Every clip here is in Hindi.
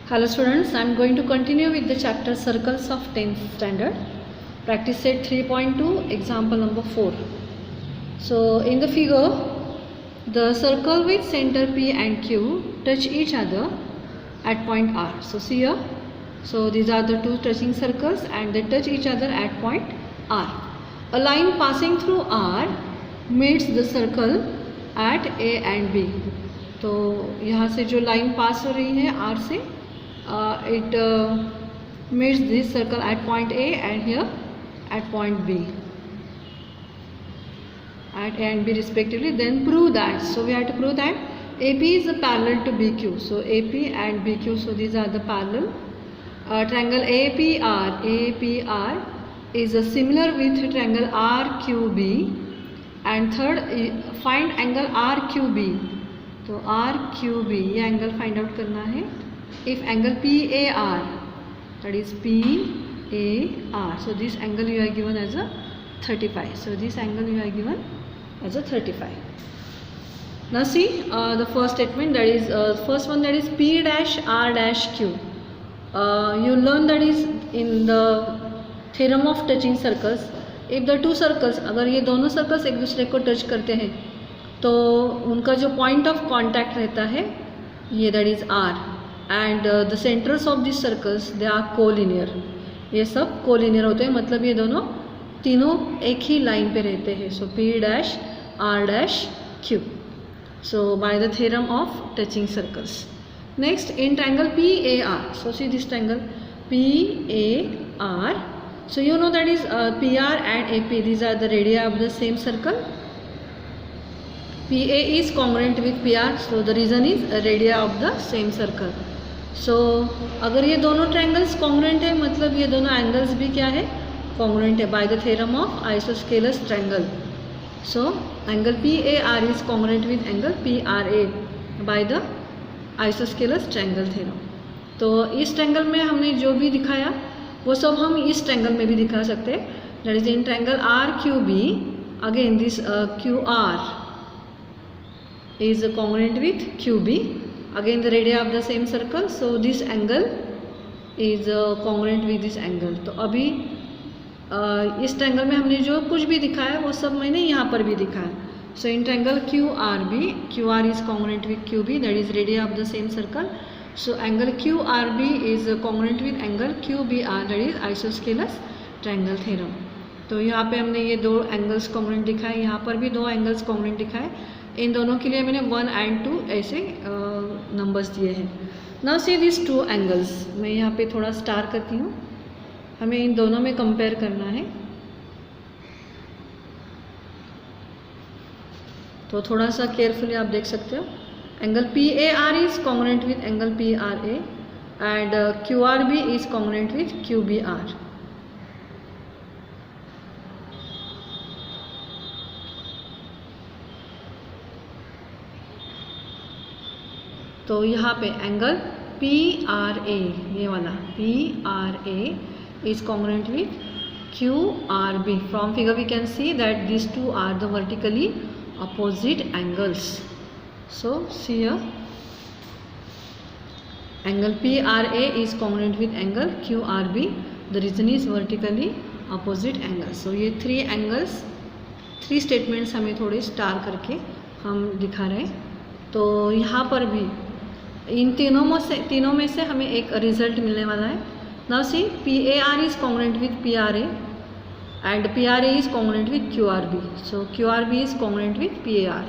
Hello students, I am going to continue with the chapter Circles of 10th standard, practice set 3.2, example number 4. So in the figure, the circle with center P and Q touch each other at point R. So see here, so these are the two touching circles and they touch each other at point R. A line passing through R meets the circle at A and B. तो यहाँ से जो लाइन पास हो रही है R से, it meets this circle at point A and here at point B, at A and B respectively. Then prove that. So we have to prove that AP is parallel to BQ. So AP and BQ, so these are the parallel. Triangle APR is similar with triangle RQB. And third, find angle RQB. तो RQB ये एंगल फाइंड आउट करना है. If angle PAR, that is PAR, so this angle you are given as a 35. So this angle you are given as a 35. Now see the first statement, that is first one, that is P dash R dash Q. You learn that is in the theorem of touching circles. If the two circles, अगर ये दोनों circles एक दूसरे को टच करते हैं तो उनका जो पॉइंट ऑफ कांटेक्ट रहता है ये, that is R, and the centres of this circles they are collinear. ये सब कोलिनियर होते हैं, मतलब ये दोनों तीनों एक ही लाइन पे रहते हैं. सो P dash R dash Q. So bye the theorem of touching circles. Next, in triangle PAR, so see this triangle PAR. So you know that is PR and AP, these are the radii of the same circle. PA is congruent with PR, so the reason is radii of the same circle. So अगर ये दोनों ट्रायंगल्स कॉन्ग्रुएंट है, मतलब ये दोनों एंगल्स भी क्या है, कॉन्ग्रुएंट है by the theorem of isosceles triangle. So angle PAR is congruent with angle PRA by the isosceles triangle theorem. तो इस ट्रायंगल में हमने जो भी दिखाया वो सब हम इस ट्रायंगल में भी दिखा सकते हैं. That is in triangle RQB, again this QR is congruent with QB, again the radii of the same circle, so this angle is congruent with this angle. तो अभी इस ट्रायंगल में हमने जो कुछ भी दिखाया वो सब मैंने यहाँ पर भी दिखाया. So in triangle QRB, QR is congruent with QB, that is radii of the same circle. So angle QRB is congruent with angle QBR, that is isosceles triangle theorem. तो यहाँ पे हमने ये दो एंगल्स कॉन्ग्रुएंट दिखाए, यहाँ पर भी दो एंगल्स कॉन्ग्रुएंट दिखाए. इन दोनों के लिए मैंने 1 and 2 ऐसे नंबर्स दिए हैं. Now see this two angles, मैं यहाँ पे थोड़ा स्टार करती हूँ, हमें इन दोनों में कंपेयर करना है. तो थोड़ा सा केयरफुली आप देख सकते हो. Angle PAR is congruent with angle PRA and QRB is congruent with QBR. तो यहाँ पे एंगल PRA, ये वाला PRA is congruent with QRB. From figure we can see that these two are the vertically opposite angles. So see here, angle PRA is congruent with angle QRB. The reason is vertically opposite angles. So ये 3 angles, 3 statements हमें थोड़े स्टार करके हम दिखा रहे हैं. तो यहाँ पर भी इन तीनों में से हमें एक रिजल्ट मिलने वाला है. Now see PAR is congruent with PRA and PRA is congruent with QRB. So QRB is congruent with PAR.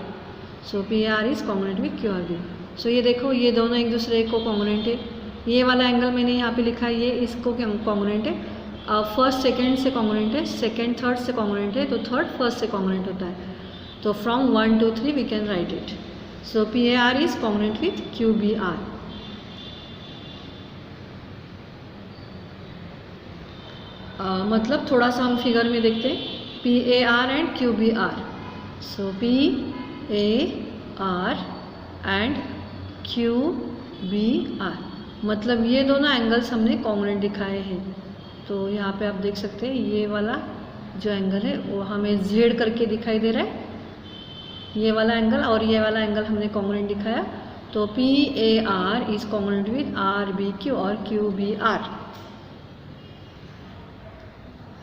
So PAR is congruent with QRB. सो ये देखो, ये दोनों एक दूसरे को कॉन्ग्रुएंट है. ये वाला एंगल मैंने यहाँ पे लिखा है, ये इसको कॉन्ग्रुएंट है. फर्स्ट सेकेंड से कॉन्ग्रुएंट है, सेकेंड थर्ड से कॉन्ग्रुएंट है, तो थर्ड फर्स्ट से कॉन्ग्रुएंट होता है. तो from 1 to 3 we can write it. So PAR is congruent with QBR. मतलब थोड़ा सा हम फिगर में देखते हैं PAR and QBR. So PAR and QBR, मतलब ये दोनों एंगल्स हमने कॉन्ग्रुएंट दिखाए हैं. तो यहाँ पे आप देख सकते हैं ये वाला जो एंगल है वो हमें Z करके दिखाई दे रहा है, ये वाला एंगल और ये वाला एंगल हमने कॉन्ग्रुएंट दिखाया. तो PAR is congruent with RBQ और QBR।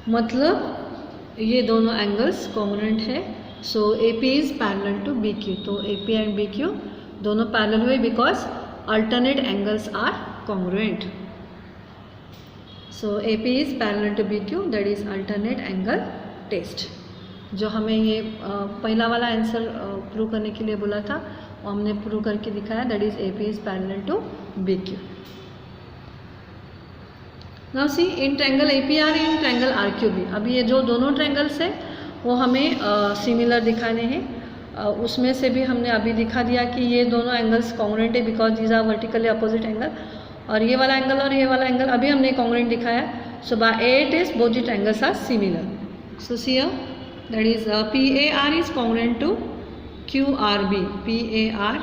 मतलब ये दोनों एंगल्स कॉन्ग्रुएंट है। So AP is parallel to BQ, तो AP एंड BQ दोनों पैरेलल हुए because alternate angles are congruent. So AP is parallel to BQ, that is alternate angle test. जो हमें ये पहला वाला आंसर प्रूव करने के लिए बोला था वो हमने प्रूव करके दिखाया, that is AP is parallel to BQ। Now see in triangle APR in triangle RQB, अब ये जो दोनों ट्रायंगल्स है वो हमें सिमिलर दिखाने हैं। उसमें से भी हमने अभी दिखा दिया कि ये दोनों एंगल्स कॉन्ग्रुएंट है because these are vertically opposite angle, और ये वाला एंगल और ये वाला एंगल अभी हमने कॉन्ग्रुएंट दिखाया। So by A test both the triangles are similar. So see here that is PAR is congruent to QRB, PAR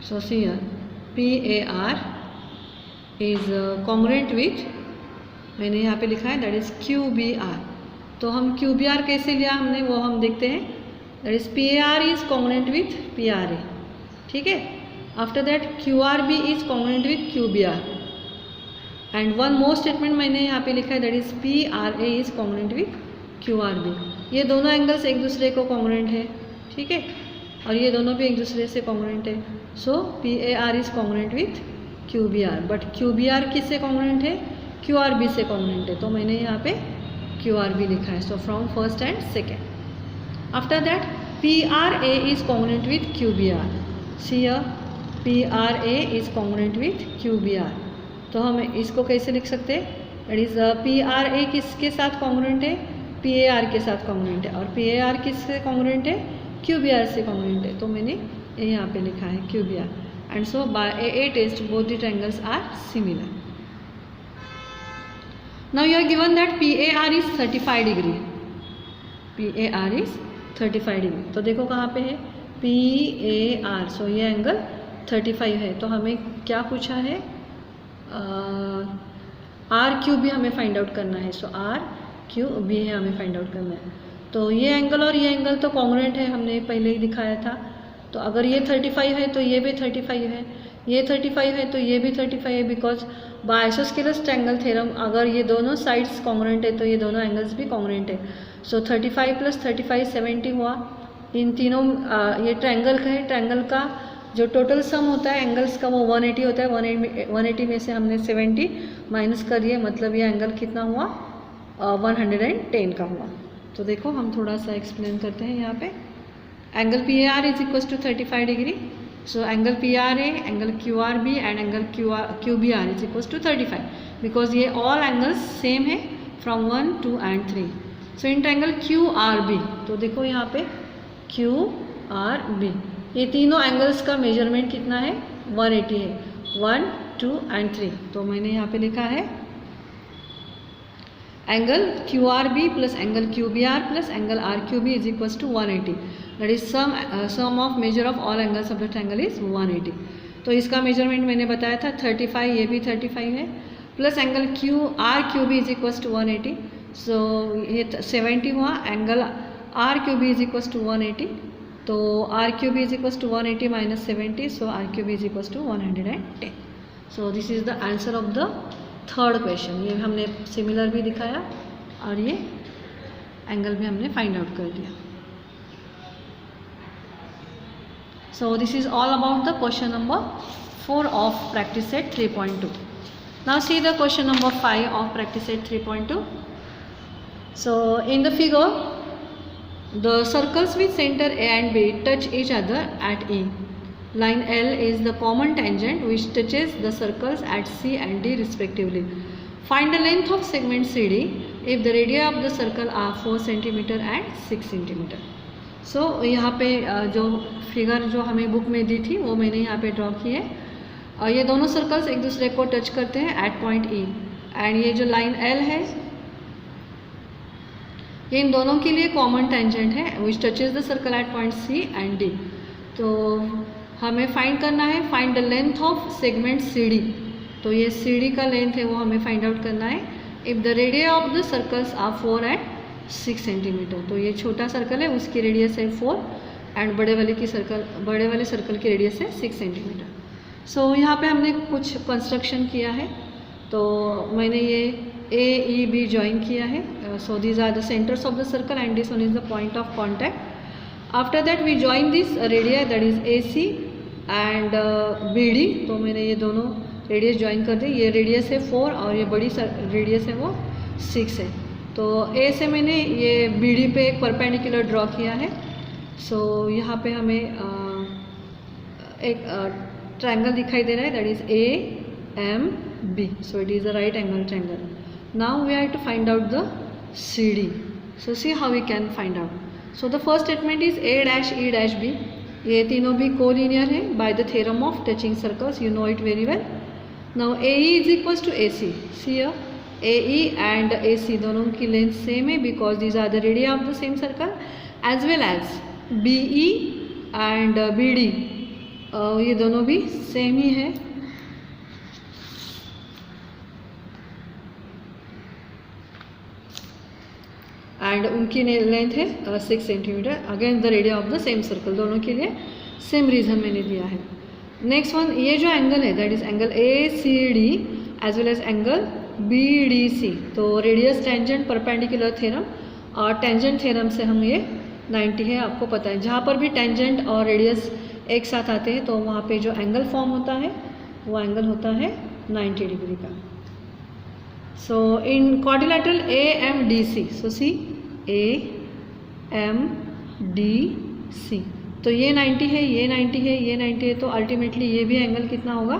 so see here PAR is congruent with, मैंने यहाँ पे लिखा है दैट इज QBR। तो हम QBR कैसे लिया हमने वो हम देखते हैं, that is PAR is congruent with PRA, ठीक है। After that QRB is congruent with QBR and one more statement मैंने यहाँ पे लिखा है that is PRA is congruent with QRB। ये दोनों एंगल्स एक दूसरे को कॉन्ग्रुएंट है, ठीक है, और ये दोनों भी एक दूसरे से कॉन्ग्रुएंट है। सो PAR is congruent with QBR, but QBR किससे कॉन्ग्रुएंट है, QRB से कॉन्ग्रुएंट है, तो मैंने यहाँ पे QRB लिखा है। So from first and second. After that PRA is congruent with QBR, see here PRA is congruent with QBR। तो हम इसको कैसे लिख सकते हैं, दैट इज PRA किसके साथ कॉन्ग्रुएंट है, PAR के साथ कॉन्ग्रुएंट है, और PAR किससे कॉन्ग्रुएंट है, QBR से कॉन्ग्रुएंट है, तो मैंने यहाँ पे लिखा है QBR। And so by AA test both the triangles are similar. Now you are given that PAR is 35 degree, PAR is 35 degree. तो देखो कहाँ पे है PAR, सो ये एंगल 35 है। तो हमें क्या पूछा है, RQB हमें फाइंड आउट करना है। सो RQB है हमें फाइंड आउट करना है। तो ये एंगल और ये एंगल तो कॉन्ग्रुएंट है, हमने पहले ही दिखाया था। तो अगर ये 35 है तो ये भी 35 है, ये 35 है तो ये भी 35 है, because by isosceles triangle theorem अगर ये दोनों साइड्स कॉन्ग्रुएंट है तो ये दोनों एंगल्स भी कॉन्ग्रुएंट है। सो 35 + 35 70 हुआ। इन तीनों ये ट्रायंगल का है, ट्रायंगल का जो टोटल सम होता है एंगल्स का वो 180 होता है। 180 में से हमने 70 माइनस कर दिए, मतलब ये एंगल कितना हुआ 110 का हुआ। तो देखो हम थोड़ा सा एक्सप्लेन करते हैं यहाँ पे। Angle PAR is equal to 35 degree. So angle PRA, angle QRB and angle QBR is equal to 35 because ये ऑल एंगल्स सेम है from 1, 2 and 3। So in triangle QRB, तो देखो यहाँ पे QRB ये तीनों एंगल्स का मेजरमेंट कितना है 180 है, 1, 2 एंड 3। तो मैंने यहाँ पे लिखा है angle QRB plus angle QBR plus angle RQB is equal to 180, that is sum of major of all angles of the triangle is 180। तो इसका मेजरमेंट मैंने बताया था 35, ये भी 35 है, plus angle RQB is equal to 180। So ये 70 हुआ, angle RQB is equal to 180, तो RQB is equal to 180 minus 70, so RQB is equal to 110। So this is the answer of the third question. ये हमने सिमिलर भी दिखाया और ये एंगल भी हमने फाइंड आउट कर दिया। सो this is all about the question number 4 of practice set 3.2। Now see the question number 5 of practice set 3.2। So in the figure the circles with center A and B touch each other at E. Line L is the common tangent which touches the circles at C and D respectively. Find the length of segment CD if the radii of the circle are 4 cm and 6 cm. So यहाँ पे जो फिगर जो हमें बुक में दी थी वो मैंने यहाँ पे ड्रॉ की है। और ये दोनों सर्कल्स एक दूसरे को टच करते हैं एट पॉइंट E एंड ये जो लाइन L है ये इन दोनों के लिए कॉमन टेंजेंट है which touches the circle at point C and D। तो हमें फाइंड करना है, find the length of segment CD। तो ये CD का लेंथ है वो हमें फाइंड आउट करना है। If the radius of the circles are 4 and 6 centimetre. तो ये छोटा सर्कल है, उसकी रेडियस है 4 एंड बड़े वाले सर्कल की रेडियस है 6 सेंटीमीटर। सो यहाँ पे हमने कुछ कंस्ट्रक्शन किया है। तो मैंने ये ए ई बी ज्वाइन किया है। So these are the centres of the circle and this one is the point of contact. After that we join this radii that is A C and B D. तो मैंने ये दोनों रेडियस ज्वाइन कर दी। ये रेडियस है 4 और ये बड़ी रेडियस है वो 6 है। तो ए से मैंने ये बी डी पे एक परपेंडिकुलर ड्रॉ किया है। सो यहाँ पे हमें एक ट्रायंगल दिखाई दे रहा है that is A M B. So it is a right angle triangle. Now we have to find out the C D. So see how we can find out. So the first statement is A dash E dash B. ये तीनों भी कोलिनियर है by the theorem of touching circles, you know it very well. Now A E is equals to A C. See A E and A C दोनों की लेंथ सेम है because these are the radii of the same circle, as well as B E and B D ये दोनों भी सेम ही है। एंड उनकी लेंथ है 6 centimetre, again the radii of the same circle, दोनों के लिए सेम रीजन मैंने दिया है। नेक्स्ट वन, ये जो एंगल है that is angle A C D as well as angle B D C. तो रेडियस टेंजेंट परपेंडिकुलर थ्योरम और टेंजेंट थ्योरम से हम ये 90 है, आपको पता है। जहाँ पर भी टेंजेंट और रेडियस एक साथ आते हैं तो वहाँ पे जो एंगल फॉर्म होता है वो एंगल होता है 90 डिग्री का। So in quadrilateral A M D C, so C A M D C, तो ये 90 है, ये 90 है, ये 90 है, तो अल्टीमेटली ये भी एंगल कितना होगा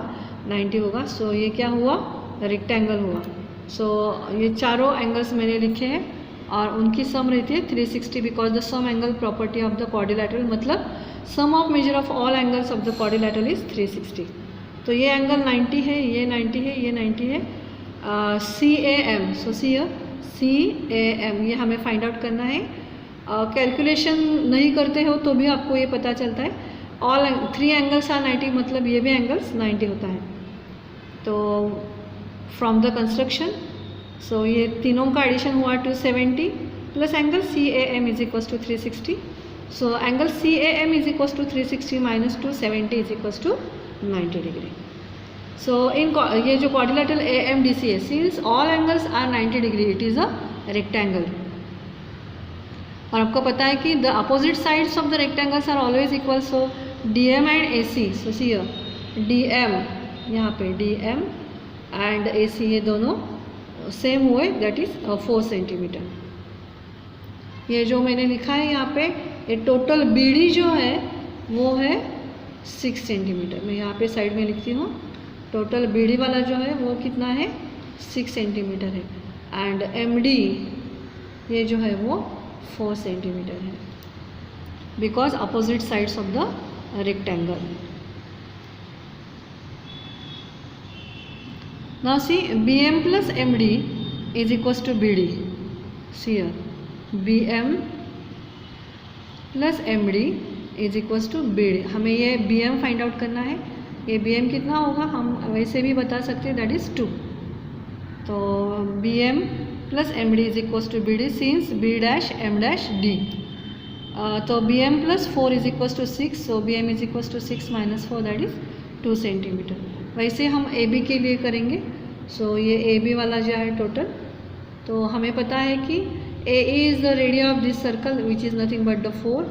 90 होगा। सो ये क्या हुआ, रेक्टेंगल हुआ। सो ये चारों एंगल्स मैंने लिखे हैं और उनकी सम रहती है 360 because the sum angle property of the quadrilateral, मतलब sum of major of all angles of the quadrilateral is 360। तो ये एंगल 90 है, ये 90 है, ये 90 है। सी A M, so C A M ये हमें फाइंड आउट करना है। कैलकुलेशन नहीं करते हो तो भी आपको ये पता चलता है ऑल 3 एंगल्स आर 90, मतलब ये भी एंगल्स 90 होता है। तो फ्रॉम द कंस्ट्रक्शन, सो ये तीनों का एडिशन हुआ 270 plus angle C A M is equals to 360। So angle C A M is equals to 360 minus 270 is equals to 90 degree. So in ये जो quadrilateral A M D C है, since all angles are 90 degree it is a rectangle. और आपको पता है कि the opposite sides of the rectangles are always equal. So D M and A C, so C D M यहाँ पे डी एम एंड ए सी ये दोनों सेम हुए, दैट इज़ 4 सेंटीमीटर। ये जो मैंने लिखा है यहाँ पे, ये टोटल बी डी जो है वो है 6 सेंटीमीटर। मैं यहाँ पे साइड में लिखती हूँ, टोटल बी डी वाला जो है वो कितना है 6 सेंटीमीटर है एंड एम डी ये जो है वो 4 सेंटीमीटर है because opposite sides of the rectangle. Now C B M plus M D is equals to B D. C B M plus M D is equals to B D. हमें ये बी एम फाइंड आउट करना है। ये बी एम कितना होगा हम वैसे भी बता सकते हैं, दैट इज़ 2। तो B M plus M D is equals to B D since B dash M dash D. तो B M plus 4 is equals to 6। So B M is equals to 6 minus 4 that is 2 centimetre. वैसे हम ए बी के लिए करेंगे। सो ये ए बी वाला जो है टोटल, तो हमें पता है कि A is the radii of this circle which is nothing but the 4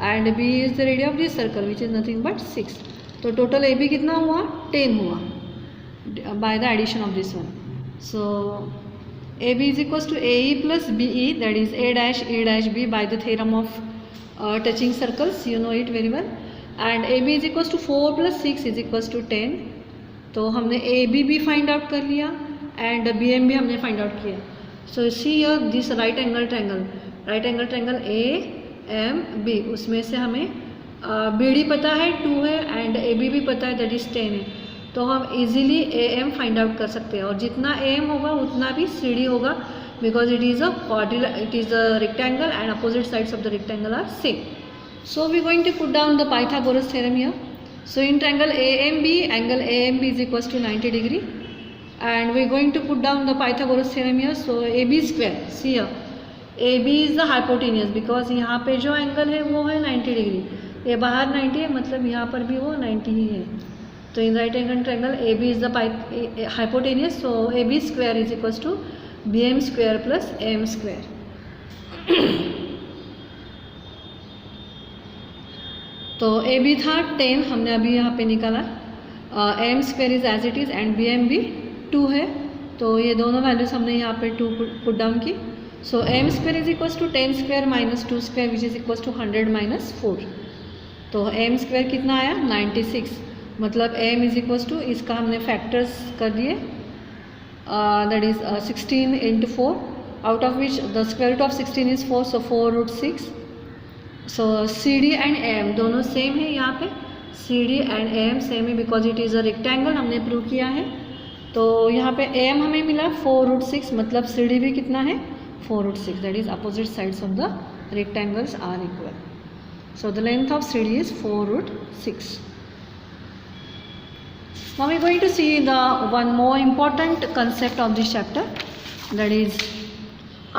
and B is the radii of this circle which is nothing but 6। तो टोटल ए बी कितना हुआ 10 हुआ by the addition of this one. So A B is equals to A E plus B E that is A dash B by the theorem of touching circles, you know it very well. And A B is equals to 4 plus 6 is equals to 10। तो हमने ए बी भी फाइंड आउट कर लिया एंड बी एम भी हमने फाइंड आउट किया। So see this right angle triangle A M B, उसमें से हमें बी डी पता है 2 है एंड ए बी भी पता है दैट इज़ 10 है। तो हम easily A M find out कर सकते हैं और जितना ए एम होगा उतना भी सी डी होगा because it is a rectangle and opposite sides of the rectangle are same. So we going to put down the Pythagoras theorem here. So in triangle A M B, angle A M B is equals to 90 degree and we going to put down the Pythagoras theorem here. So A B square, see A B is the hypotenuse because यहाँ पे जो एंगल है वो है 90 डिग्री, ये बाहर 90 है मतलब यहाँ पर भी वो 90 ही है। तो in right angle triangle A B is the hypotenuse, so A B square is equals to B M square plus M square. तो ए बी था 10, हमने अभी यहाँ पे निकाला, M square is as it is and B M भी 2 है, तो ये दोनों वैल्यूज हमने यहाँ पे 2 पुट डाउन की। So M square is equals to 10 square minus 2 square which is equals to 100 minus 4। तो एम स्क्वायर कितना आया 96, मतलब एम इज इक्वल्स टू, इसका हमने फैक्टर्स कर दिए, that is 16 into 4 out of which the square root of 16 is 4, so 4 root 6। So C D and M दोनों सेम है, यहाँ पे C D and M same है because it is a rectangle, हमने प्रूव किया है। तो यहाँ पे एम हमें मिला 4 रूट 6, मतलब सी डी भी कितना है 4 root 6, that is opposite sides of the rectangles are equal. So the length of C D is 4 root 6। Now we are going to see the one more important concept of this chapter, that is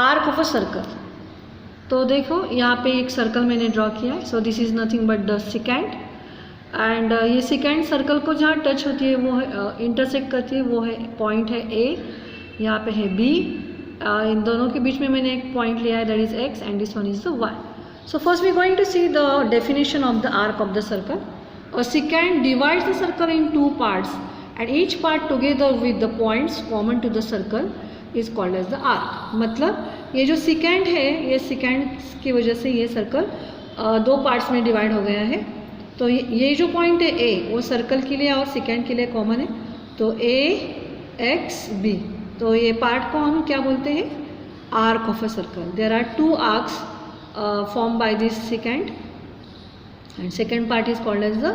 arc of a circle. तो देखो यहाँ पे एक सर्कल मैंने ड्रॉ किया है, so this is nothing but the second, and ये सेकेंड सर्कल को जहाँ टच होती है वो है इंटरसेक्ट करती है, वो है पॉइंट है ए, यहाँ पे है बी, इन दोनों के बीच में मैंने एक पॉइंट लिया है that is X and this one is the Y. So first we going to see the definition of the arc of the circle. A secant divides the circle in 2 parts and each part together with the points common to the circle is called as the arc। मतलब ये जो secant है, ये secant की वजह से ये सर्कल 2 पार्ट्स में डिवाइड हो गया है। तो ये जो पॉइंट है A वो सर्कल के लिए और secant के लिए कॉमन है, तो A X B, तो ये पार्ट को हम क्या बोलते हैं arc of a circle. There are 2 arcs form by this secant and second part is called as the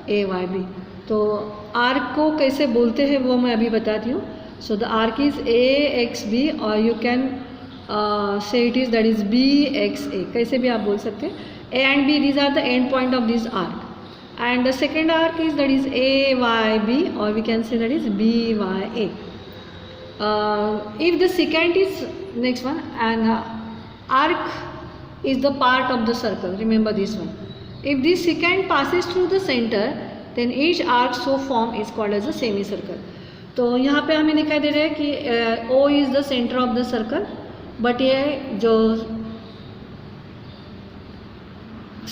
A Y B. तो आर्क को कैसे बोलते हैं वो मैं अभी बताती हूँ। So the arc is A X B और you can say it is that is B X A, कैसे भी आप बोल सकते हैं। A and B these are the end point of this arc and the second arc is that is A Y B और we can say that is B Y A. If the second is next one and arc is the part of the circle, remember this one. If this secant passes through the center, then each arc so formed is called as a semicircle। तो यहाँ पे हमें दिखाई दे रहा है कि O is the center of the circle, but ये जो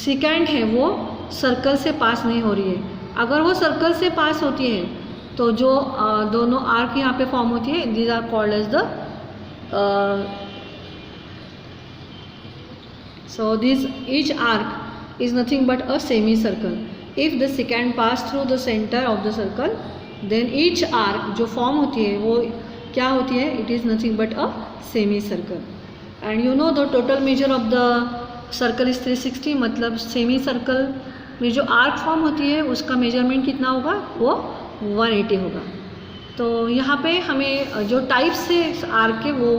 secant है वो सर्कल से पास नहीं हो रही है। अगर वो सर्कल से पास होती है तो जो दोनों आर्क यहाँ पे फॉर्म होती है, these are called as the so this each arc is nothing but a semicircle। if the secant pass through the center of the circle, then each arc जो form होती है वो क्या होती है, it is nothing but a semicircle। and you know the total measure of the circle is 360, मतलब semicircle में जो arc form होती है उसका measurement कितना होगा, वो 180 होगा। तो यहाँ पे हमें जो टाइप्स है आर्क के वो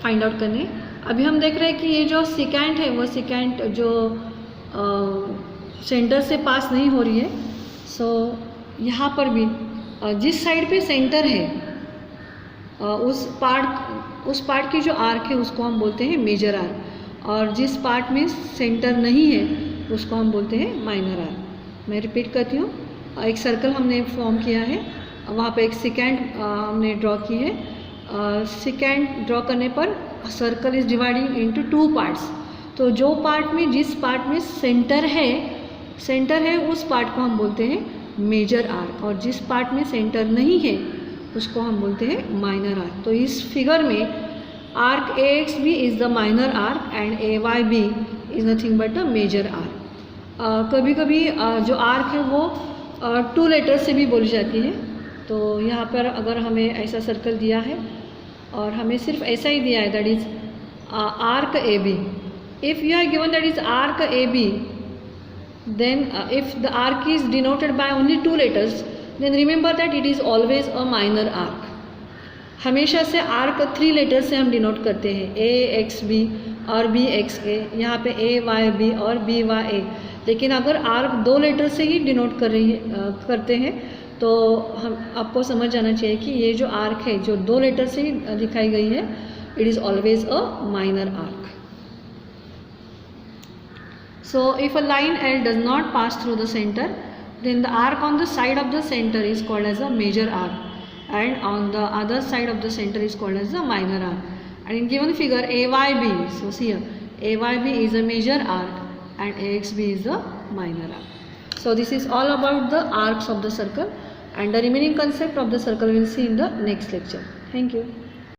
फाइंड आउट करने। अभी हम देख रहे हैं कि ये जो सेकेंट है वो सेकेंट जो सेंटर से पास नहीं हो रही है। सो यहाँ पर भी जिस साइड पे सेंटर है उस पार्ट की जो आर्क है उसको हम बोलते हैं मेजर आर्क, और जिस पार्ट में सेंटर नहीं है उसको हम बोलते हैं माइनर आर्क। मैं रिपीट करती हूँ, एक सर्कल हमने फॉर्म किया है, वहाँ पे एक सेकेंड हमने ड्रॉ की है। सेकेंड ड्रॉ करने पर circle is dividing into 2 parts. तो जो पार्ट में जिस पार्ट में सेंटर है उस पार्ट को हम बोलते हैं मेजर आर्क, और जिस पार्ट में सेंटर नहीं है उसको हम बोलते हैं माइनर आर्क। तो इस फिगर में arc A X B is the minor arc and A Y B is nothing but the major arc. कभी कभी जो आर्क है वो 2 लेटर से भी बोली जाती है। तो यहाँ पर अगर हमें ऐसा सर्कल दिया है और हमें सिर्फ ऐसा ही दिया है that is arc A B. If you are given that is arc AB, then if the arc is denoted by only 2 letters, then remember that it is always a minor arc। हमेशा से आर्क 3 लेटर से हम डिनोट करते हैं, A X B और B X A, यहाँ पे A Y B और B Y A। लेकिन अगर आर्क 2 लेटर से ही डिनोट करते हैं तो हम आपको समझ जाना चाहिए कि ये जो आर्क है जो 2 लेटर से ही दिखाई गई है, it is always a minor arc. So if a line L does not pass through the center, then the arc on the side of the center is called as a major arc, and on the other side of the center is called as a minor arc. And in given figure AYB, so see here, AYB is a major arc and AXB is a minor arc. So this is all about the arcs of the circle, and the remaining concept of the circle we will see in the next lecture. Thank you.